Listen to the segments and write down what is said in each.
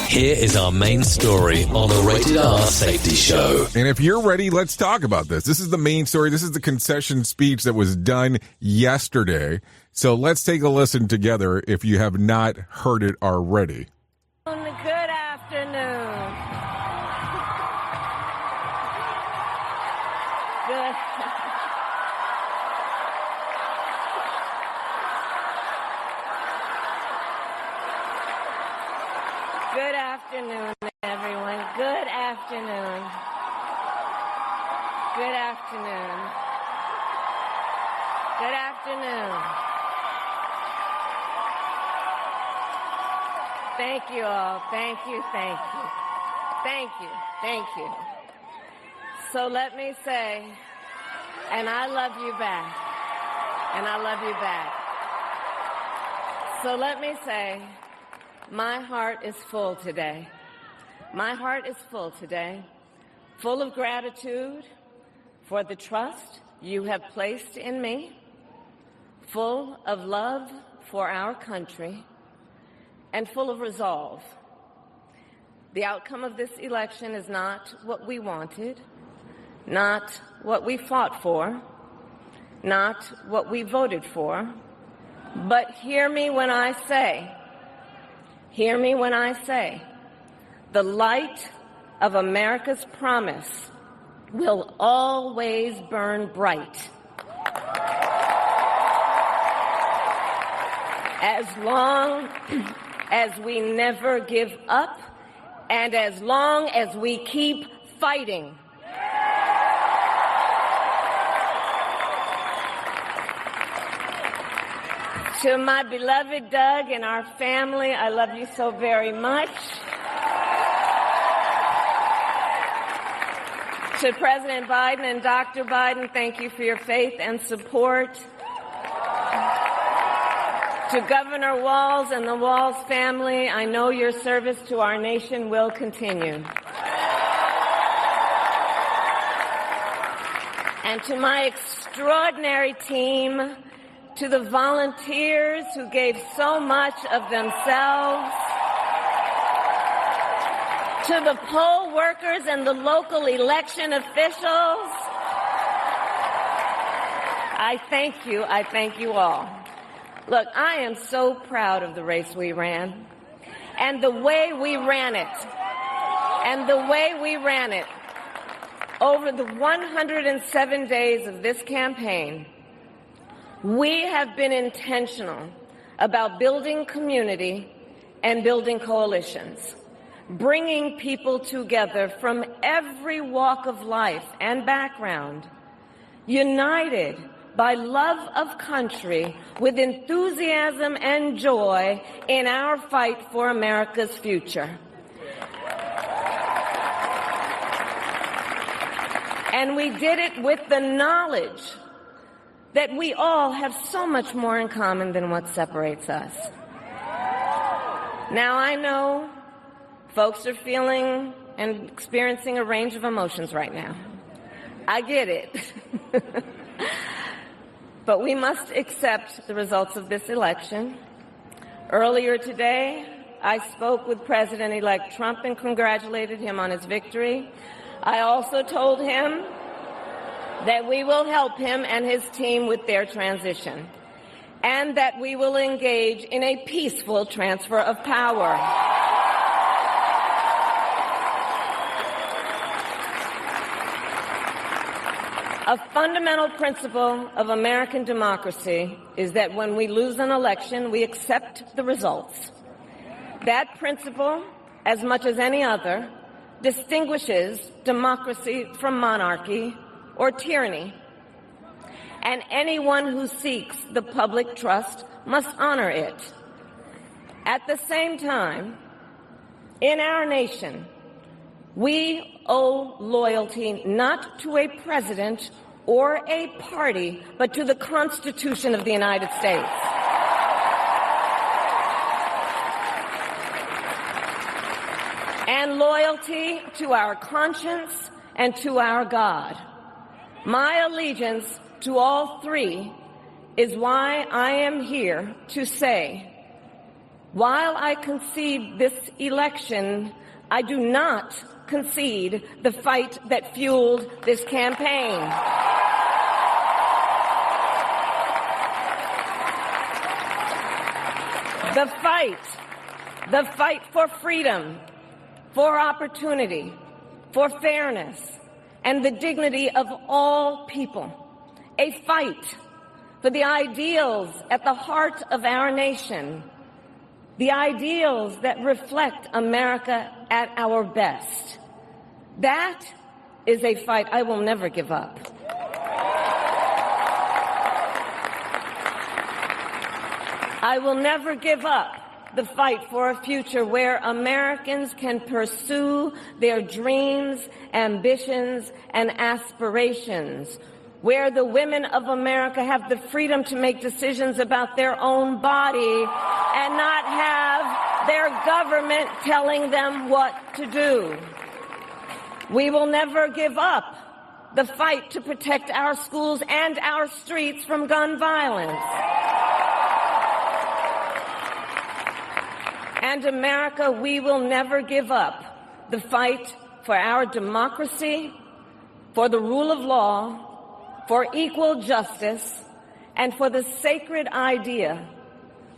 Here is our main story on the Rated R Safety Show. And if you're ready, let's talk about this. This is the main story. This is the concession speech that was done yesterday. So let's take a listen together if you have not heard it already. Good afternoon. Good. Good afternoon, everyone. Good afternoon. Good afternoon. Good afternoon. Thank you all. Thank you, thank you. Thank you, thank you. So let me say, and I love you back. And I love you back. So let me say, my heart is full today. My heart is full today, full of gratitude for the trust you have placed in me, full of love for our country, and full of resolve. The outcome of this election is not what we wanted, not what we fought for, not what we voted for, but hear me when I say, the light of America's promise will always burn bright. As long as we never give up and as long as we keep fighting. To my beloved Doug and our family, I love you so very much. To President Biden and Dr. Biden, thank you for your faith and support. To Governor Walz and the Walz family, I know your service to our nation will continue. And to my extraordinary team, to the volunteers who gave so much of themselves, to the poll workers and the local election officials, I thank you all. Look, I am so proud of the race we ran and the way we ran it. Over the 107 days of this campaign, we have been intentional about building community and building coalitions, bringing people together from every walk of life and background, united by love of country with enthusiasm and joy in our fight for America's future. And we did it with the knowledge that we all have so much more in common than what separates us. Now, I know folks are feeling and experiencing a range of emotions right now. I get it. But we must accept the results of this election. Earlier today, I spoke with President-elect Trump and congratulated him on his victory. I also told him that we will help him and his team with their transition, and that we will engage in a peaceful transfer of power. A fundamental principle of American democracy is that when we lose an election, we accept the results. That principle, as much as any other, distinguishes democracy from monarchy or tyranny. And anyone who seeks the public trust must honor it. At the same time, in our nation, we owe loyalty not to a president or a party, but to the Constitution of the United States. And loyalty to our conscience and to our God. My allegiance to all three is why I am here to say, While I concede this election, I do not concede the fight that fueled this campaign. The fight for freedom, for opportunity, for fairness, and the dignity of all people. A fight for the ideals at the heart of our nation, the ideals that reflect America at our best. That is a fight I will never give up. I will never give up the fight for a future where Americans can pursue their dreams, ambitions, and aspirations, where the women of America have the freedom to make decisions about their own body and not have their government telling them what to do. We will never give up the fight to protect our schools and our streets from gun violence. And America, we will never give up the fight for our democracy, for the rule of law, for equal justice, and for the sacred idea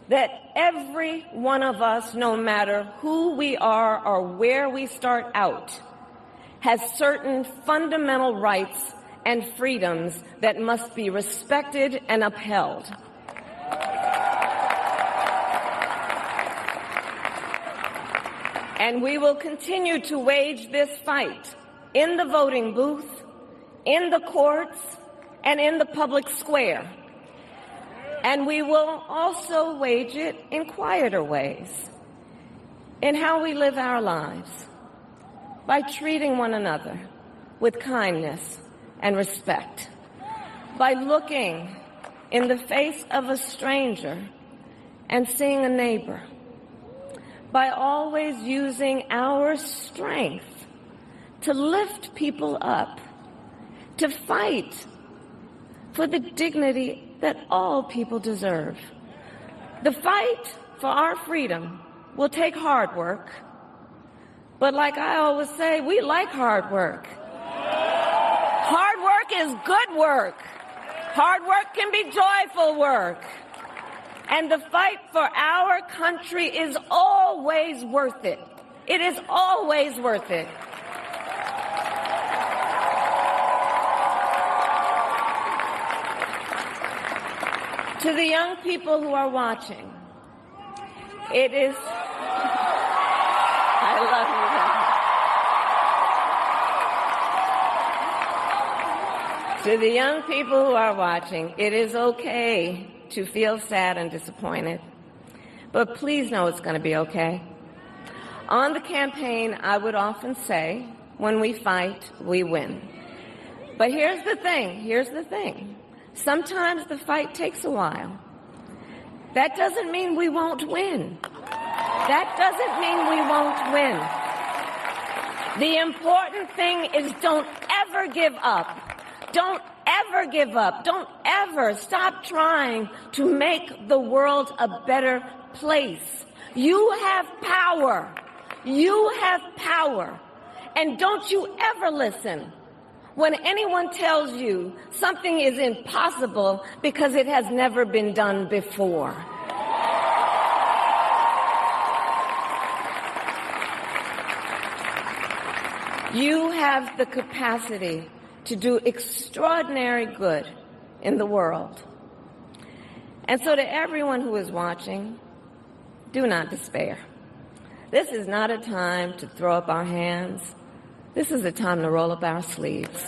that every one of us, no matter who we are or where we start out, has certain fundamental rights and freedoms that must be respected and upheld. And we will continue to wage this fight in the voting booth, in the courts, and in the public square. And we will also wage it in quieter ways, in how we live our lives, by treating one another with kindness and respect, by looking in the face of a stranger and seeing a neighbor, by always using our strength to lift people up, to fight for the dignity that all people deserve. The fight for our freedom will take hard work, but like I always say, we like hard work. Hard work is good work. Hard work can be joyful work. And the fight for our country is always worth it. It is always worth it. To the young people who are watching, it is... I love you. To the young people who are watching, it is okay to feel sad and disappointed. But please know it's going to be okay. On the campaign, I would often say, when we fight, we win. But here's the thing. Sometimes the fight takes a while. That doesn't mean we won't win. That doesn't mean we won't win. The important thing is don't ever give up. Don't ever give up. Don't ever stop trying to make the world a better place. You have power. You have power. And don't you ever listen when anyone tells you something is impossible because it has never been done before. You have the capacity to do extraordinary good in the world. And so to everyone who is watching, do not despair. This is not a time to throw up our hands. This is a time to roll up our sleeves.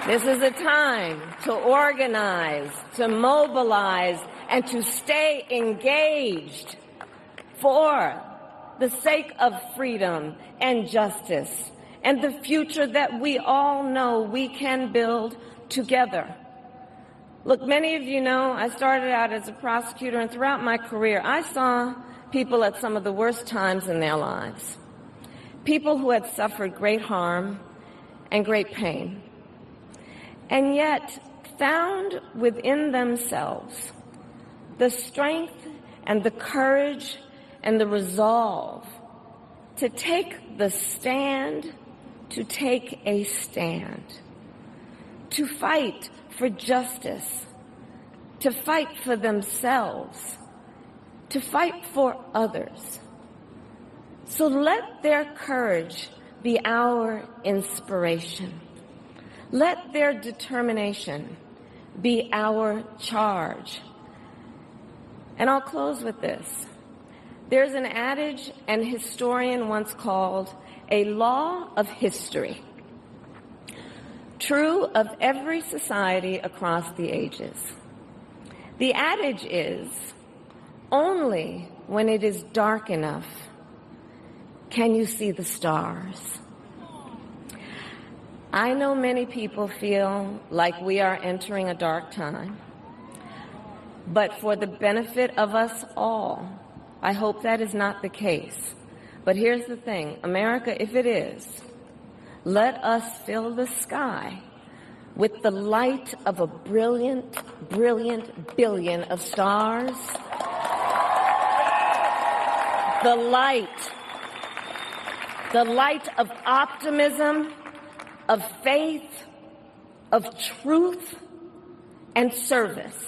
This is a time to organize, to mobilize, and to stay engaged for the sake of freedom and justice and the future that we all know we can build together. Look, many of you know I started out as a prosecutor, and throughout my career I saw people at some of the worst times in their lives. People who had suffered great harm and great pain, and yet found within themselves the strength and the courage and the resolve to take the stand, to take a stand, to fight for justice, to fight for themselves, to fight for others. So let their courage be our inspiration. Let their determination be our charge. And I'll close with this. There's an adage an historian once called a law of history, true of every society across the ages. The adage is, only when it is dark enough can you see the stars. I know many people feel like we are entering a dark time, but for the benefit of us all, I hope that is not the case. But here's the thing, America, if it is, let us fill the sky with the light of a brilliant, brilliant billion of stars. The light of optimism, of faith, of truth, and service.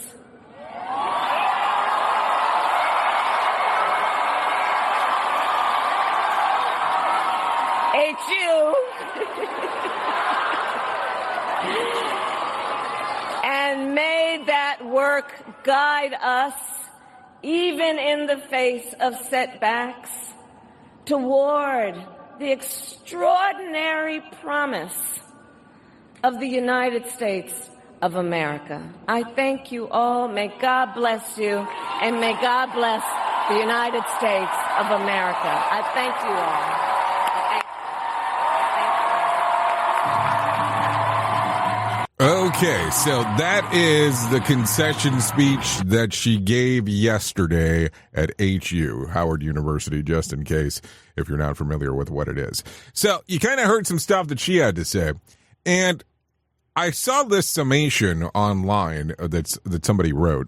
HU. And may that work guide us, even in the face of setbacks, toward the extraordinary promise of the United States of America. I thank you all. May God bless you, and may God bless the United States of America. I thank you all. Okay, so that is the concession speech that she gave yesterday at HU, Howard University, just in case, if you're not familiar with what it is. So you kind of heard some stuff that she had to say, and I saw this summation online that somebody wrote,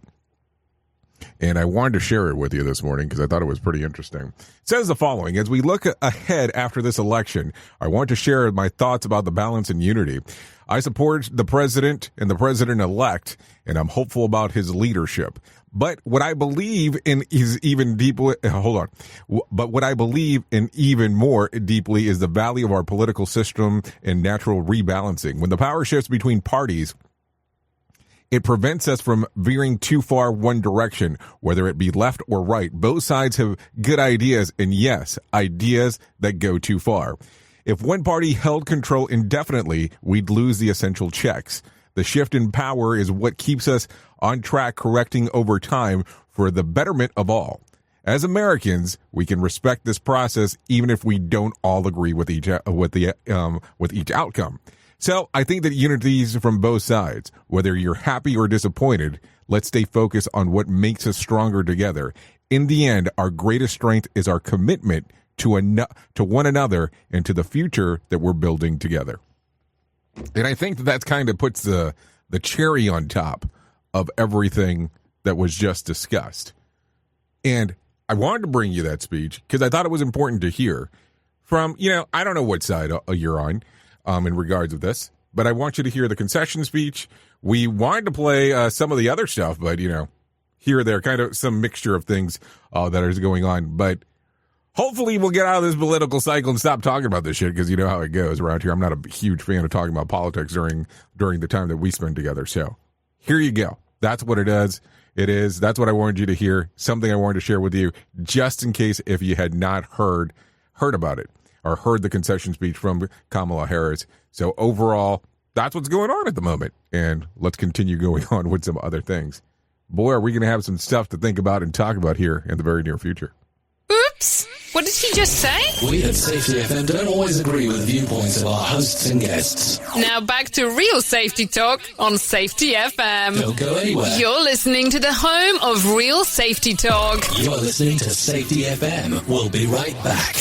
and I wanted to share it with you this morning because I thought it was pretty interesting. It says the following: as we look ahead after this election, I want to share my thoughts about the balance and unity. I support the president and the president-elect, and I'm hopeful about his leadership. But what I believe in is even deeply, But what I believe in even more deeply is the value of our political system and natural rebalancing. When the power shifts between parties, it prevents us from veering too far one direction, whether it be left or right. Both sides have good ideas, and yes, ideas that go too far. If one party held control indefinitely, we'd lose the essential checks. The shift in power is what keeps us on track, correcting over time for the betterment of all. As Americans, we can respect this process even if we don't all agree with each outcome. So I think that unity is from both sides. Whether you're happy or disappointed, let's stay focused on what makes us stronger together. In the end, our greatest strength is our commitment to one another and to the future that we're building together. And I think that kind of puts the cherry on top of everything that was just discussed. And I wanted to bring you that speech because I thought it was important to hear from, I don't know what side you're on in regards of this, but I want you to hear the concession speech. We wanted to play some of the other stuff, but, here or there, kind of some mixture of things that is going on. But hopefully we'll get out of this political cycle and stop talking about this shit because you know how it goes around here. I'm not a huge fan of talking about politics during the time that we spend together. So here you go. That's what it is. That's what I wanted you to hear. Something I wanted to share with you just in case if you had not heard about it or heard the concession speech from Kamala Harris. So overall, that's what's going on at the moment. And let's continue going on with some other things. Boy, are we going to have some stuff to think about and talk about here in the very near future. Oops! What did he just say? We at Safety FM don't always agree with the viewpoints of our hosts and guests. Now back to real safety talk on Safety FM. Don't go anywhere. You're listening to the home of real safety talk. You're listening to Safety FM. We'll be right back.